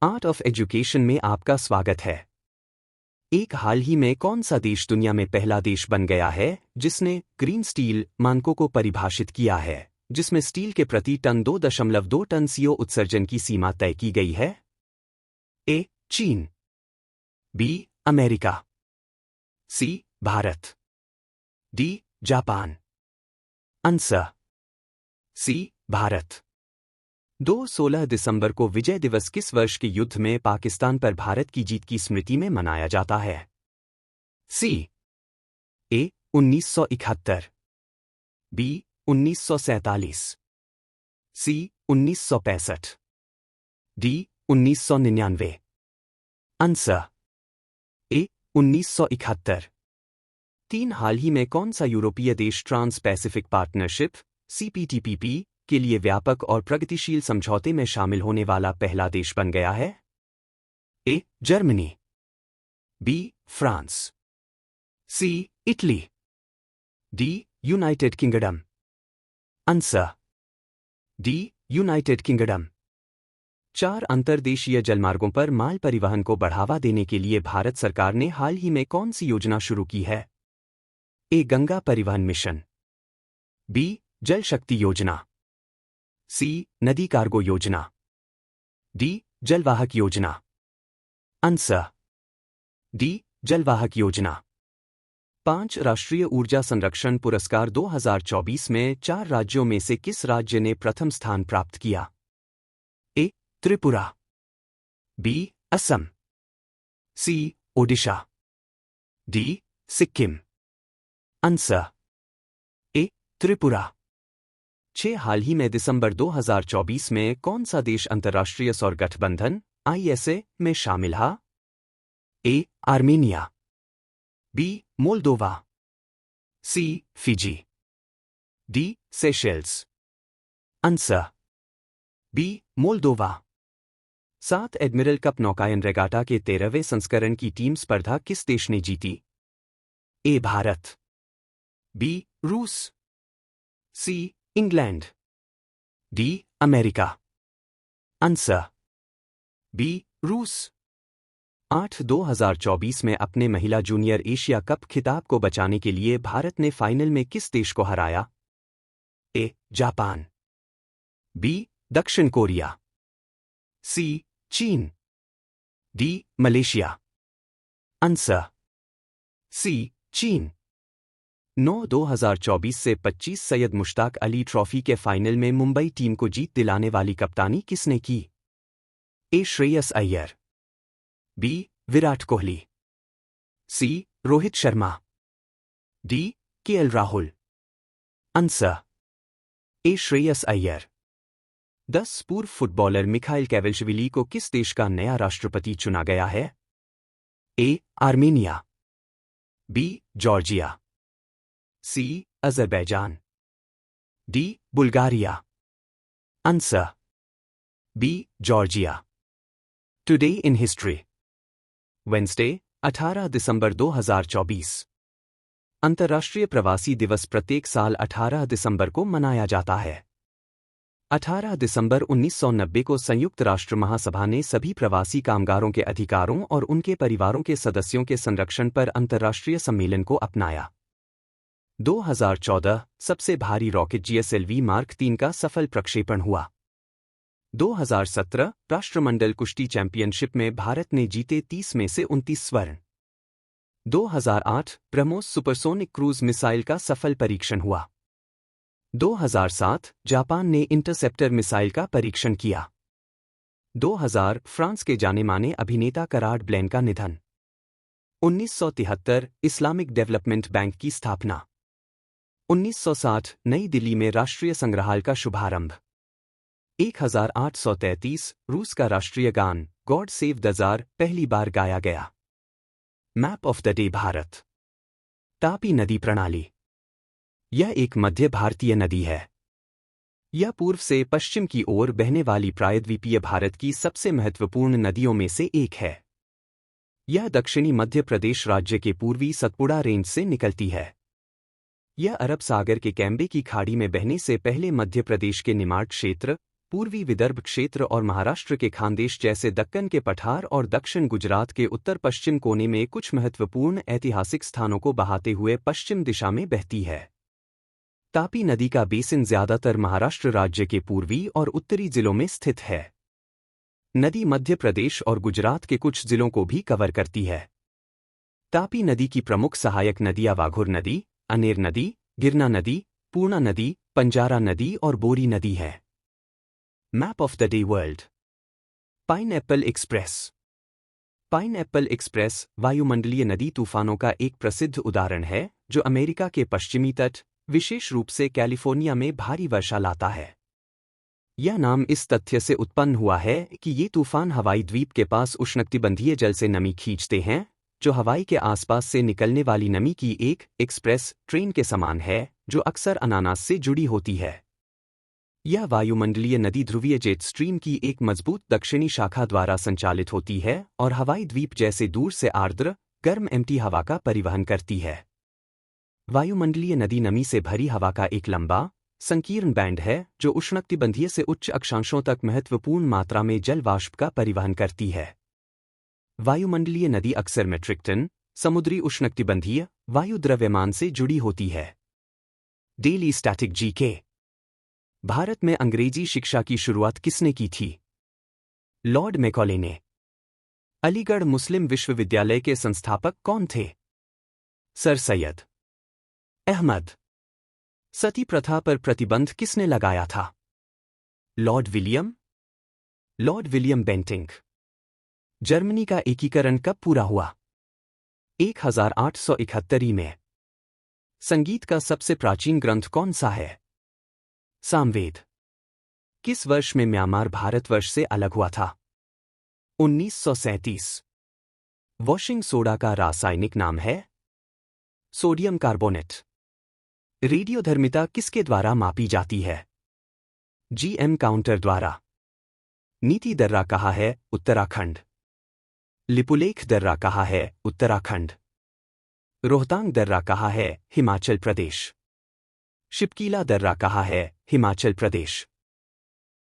Art of education में आपका स्वागत है। एक हाल ही में कौन सा देश दुनिया में पहला देश बन गया है जिसने ग्रीन स्टील मानकों को परिभाषित किया है, जिसमें स्टील के प्रति टन 2.2 टन CO उत्सर्जन की सीमा तय की गई है? ए. चीन, B. America, C. Bharat, D. Japan. Answer C. Bharat. 16 दिसंबर को विजय दिवस किस वर्ष के युद्ध में पाकिस्तान पर भारत की जीत की स्मृति में मनाया जाता है? C. A. 1971, B. 1947, C. 1965, D. 1999। Answer A. 1971। हाल ही में कौन सा यूरोपीय देश ट्रांस पैसिफिक पार्टनरशिप CPTPP के लिए व्यापक और प्रगतिशील समझौते में शामिल होने वाला पहला देश बन गया है? A. Germany, B. France, C. Italy, D. United Kingdom. Answer D. United Kingdom. 4 अंतर्देशीय जलमार्गों पर माल परिवहन को बढ़ावा देने के लिए भारत सरकार ने हाल ही में कौन सी योजना शुरू की है? ए. गंगा परिवहन मिशन, बी. जल शक्ति योजना, सी. नदी कार्गो योजना, डी. जलवाहक योजना। Answer D. जलवाहक योजना। 5 राष्ट्रीय ऊर्जा संरक्षण पुरस्कार 2024 में 4 राज्यों में से किस राज्य ने प्रथम स्थान प्राप्त किया? A. Tripura, B. Assam, C. Odisha, D. Sikkim. Answer A. Tripura. हाल ही में दिसंबर 2024 में कौन सा देश अंतर्राष्ट्रीय सौर गठबंधन ISA में शामिल है? A. Armenia, B. Moldova, C. Fiji, D. Seychelles. Answer B. Moldova. 7 admiral cup नौकायन रेगाटा के 13वें संस्करण की टीम स्पर्धा किस देश ने जीती? ए. भारत, बी. रूस, C. England, D. America. Answer B. रूस। 2024 में अपने महिला जूनियर एशिया कप खिताब को बचाने के लिए भारत ने फाइनल में किस देश को हराया? ए. Japan, B. दक्षिण कोरिया, सी. चीन, डी. मलेशिया। Answer C. चीन। 2024 से 25 सैयद मुश्ताक अली ट्रॉफी के फाइनल में मुंबई टीम को जीत दिलाने वाली कप्तानी किसने की? A. Shreyas Iyer, B. Virat Kohli, C. Rohit Sharma, D. KL Rahul. Answer A. Shreyas Iyer. 10 पूर्व फुटबॉलर मिखाइल केविलशविली को किस देश का नया राष्ट्रपति चुना गया है? A. Armenia, B. Georgia, C. Azerbaijan, D. Bulgaria. Answer B. Georgia. Today in history. Wednesday 18 December 2024। अंतर्राष्ट्रीय प्रवासी दिवस प्रत्येक साल 18 दिसंबर को मनाया जाता है। 18 दिसंबर 1990 को संयुक्त राष्ट्र महासभा ने सभी प्रवासी कामगारों के अधिकारों और उनके परिवारों के सदस्यों के संरक्षण पर अंतर्राष्ट्रीय सम्मेलन को अपनाया। 2014 सबसे भारी रॉकेट GSLV मार्क 3 का सफल प्रक्षेपण हुआ। 2017 राष्ट्रमंडल कुश्ती चैंपियनशिप में भारत ने जीते 30 में से 29 स्वर्ण। 2008 ब्रह्मोस सुपरसोनिक क्रूज मिसाइल का सफल परीक्षण हुआ। 2007 जापान ने इंटरसेप्टर मिसाइल का परीक्षण किया। 2000 फ्रांस के जाने-माने अभिनेता कराड ब्लेन का निधन। 1973 इस्लामिक डेवलपमेंट बैंक की स्थापना। 1960 नई दिल्ली में राष्ट्रीय संग्रहालय का शुभारंभ। 1833 रूस का राष्ट्रीय गान गॉड सेव द ज़ार पहली बार गाया गया। Map of the day Bharat. Tapi नदी प्रणाली। यह एक मध्य भारतीय नदी है। यह पूर्व से पश्चिम की ओर बहने वाली प्रायद्वीपीय भारत की सबसे महत्वपूर्ण नदियों में से एक है। यह दक्षिणी मध्य प्रदेश राज्य के पूर्वी सतपुड़ा रेंज से निकलती है। यह अरब सागर के कैम्बे की खाड़ी में बहने से पहले मध्य प्रदेश के निमाड़ क्षेत्र, पूर्वी विदर्भ क्षेत्र और महाराष्ट्र के खानदेश जैसे दक्कन के पठार और दक्षिण गुजरात के उत्तर पश्चिम कोने में कुछ महत्वपूर्ण ऐतिहासिक स्थानों को बहाते हुए पश्चिम दिशा में बहती है। तापी नदी का बेसिन ज्यादातर महाराष्ट्र राज्य के पूर्वी और उत्तरी जिलों में स्थित है। नदी मध्य प्रदेश और गुजरात के कुछ जिलों को भी कवर करती है। तापी नदी की प्रमुख सहायक नदियां वाघुर नदी, अनेर नदी, गिरना नदी, पूर्णा नदी, पंजारा नदी और बोरी नदी है। Map of the day world. Pineapple express. Pineapple express वायुमंडलीय नदी तूफानों का एक प्रसिद्ध उदाहरण है जो अमेरिका के पश्चिमी तट, विशेष रूप से कैलिफोर्निया में भारी वर्षा लाता है। यह नाम इस तथ्य से उत्पन्न हुआ है कि ये तूफान हवाई द्वीप के पास उष्णकटिबंधीय जल से नमी खींचते हैं, जो हवाई के आसपास से निकलने वाली नमी की एक एक्सप्रेस ट्रेन के समान है, जो अक्सर अनानास से जुड़ी होती है। यह वायुमंडलीय नदी ध्रुवीय जेट स्ट्रीम की एक मजबूत दक्षिणी शाखा द्वारा संचालित होती है और हवाई द्वीप जैसे दूर से आर्द्र, गर्म एम्प्टी हवा का परिवहन करती है। वायुमंडलीय नदी नमी से भरी हवा का एक लंबा, संकीर्ण बैंड है जो उष्णकटिबंधीय से उच्च अक्षांशों तक महत्वपूर्ण मात्रा में जल वाष्प का परिवहन करती है। वायुमंडलीय नदी अक्सर मीट्रिक टन, समुद्री उष्णकटिबंधीय वायु द्रव्यमान से जुड़ी होती है। Daily static GK. भारत में अंग्रेजी शिक्षा की शुरुआत किसने की थी? लॉर्ड मैकॉले ने। अलीगढ़ मुस्लिम विश्वविद्यालय के संस्थापक कौन थे? सर सैयद अहमद। सती प्रथा पर प्रतिबंध किसने लगाया था? Lord William. Lord William Bentinck. Germany का एकीकरण कब पूरा हुआ? 1871 में। संगीत का सबसे प्राचीन ग्रंथ कौन सा है? सामवेद। किस वर्ष में म्यांमार भारतवर्ष से अलग हुआ था? 1937। वॉशिंग सोडा का रासायनिक नाम है? Sodium carbonate. रेडियोधर्मिता किसके द्वारा मापी जाती है? जीएम काउंटर द्वारा। नीति दर्रा कहाँ है? उत्तराखंड। लिपुलेख दर्रा कहाँ है? उत्तराखंड। रोहतांग दर्रा कहाँ है? हिमाचल प्रदेश। शिपकीला दर्रा कहाँ है? हिमाचल प्रदेश।